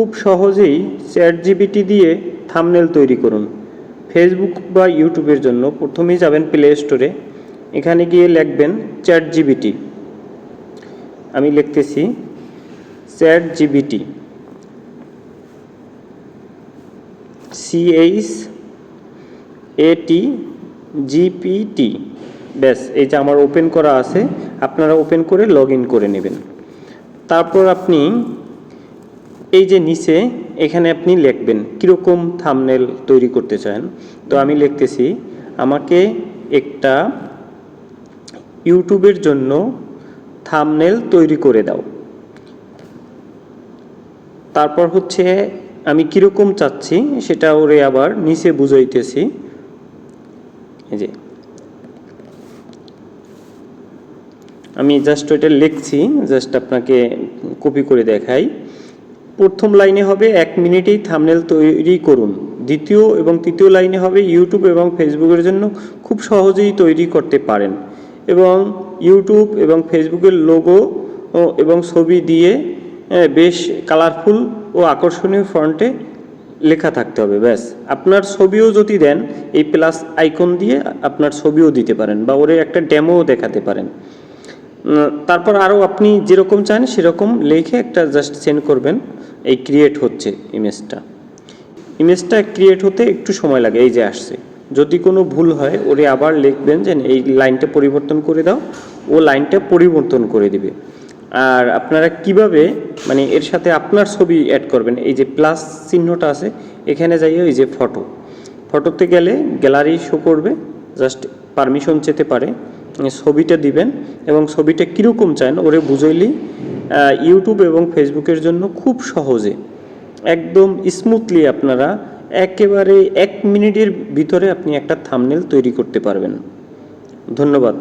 খুব সহজেই চ্যাটজিপিটি দিয়ে থাম্বনেল তৈরি করুন। ফেসবুক বা ইউটিউবের জন্য প্রথমেই যাবেন প্লে স্টোরে, এখানে গিয়ে লিখবেন চ্যাটজিপিটি। আমি লিখতেছি চ্যাটজিপিটি, CHATGPT। ব্যাস, এই যে আমার ওপেন করা আছে, আপনারা ওপেন করে লগ ইন করে নেবেন। তারপর আপনি এই যে নিচে এখানে আপনি লিখবেন কীরকম থাম্বনেল তৈরি করতে চান। তো আমি লিখতেছি আমাকে একটা ইউটিউবের জন্য থাম্বনেল তৈরি করে দাও। তারপর হচ্ছে আমি কীরকম চাচ্ছি সেটা ওরে আবার নিচে বুঝাইতেছি। এই যে আমি জাস্ট ওইটা লিখছি, জাস্ট আপনাকে কপি করে দেখাই। প্রথম লাইনে হবে 1 মিনিটেই থাম্বনেল তৈরি করুন। দ্বিতীয় এবং তৃতীয় লাইনে হবে ইউটিউব এবং ফেসবুকের জন্য খুব সহজেই তৈরি করতে পারেন, এবং ইউটিউব এবং ফেসবুকের লোগো এবং ছবি দিয়ে বেশ কালারফুল ও আকর্ষণীয় ফন্টে লেখা থাকতে হবে। ব্যাস, আপনার ছবিও যদি দেন এই প্লাস আইকন দিয়ে আপনার ছবিও দিতে পারেন বা ওরে একটা ডেমোও দেখাতে পারেন। তারপর আরও আপনি যেরকম চান সেরকম লিখে একটা জাস্ট সেন্ড করবেন। এই ক্রিয়েট হচ্ছে ইমেজটা ক্রিয়েট হতে একটু সময় লাগে। এই যে আসছে, যদি কোনো ভুল হয় ওরে আবার লিখবেন যে এই লাইনটা পরিবর্তন করে দাও, ও লাইনটা পরিবর্তন করে দিবে। আর আপনারা কিভাবে মানে এর সাথে আপনার ছবি অ্যাড করবেন, এই যে প্লাস চিহ্নটা আছে এখানে যাইয়ে এই যে ফটোতে গেলে গ্যালারি শো করবে, জাস্ট পারমিশন চেতে পারে, ছবিটা দিবেন এবং ছবিটা কীরকম চান ওরে বুঝাইলেই ইউটিউব এবং ফেসবুকের জন্য খুব সহজে একদম স্মুথলি আপনারা একেবারে 1 মিনিটের ভিতরে আপনি একটা থাম্বনেল তৈরি করতে পারবেন। ধন্যবাদ।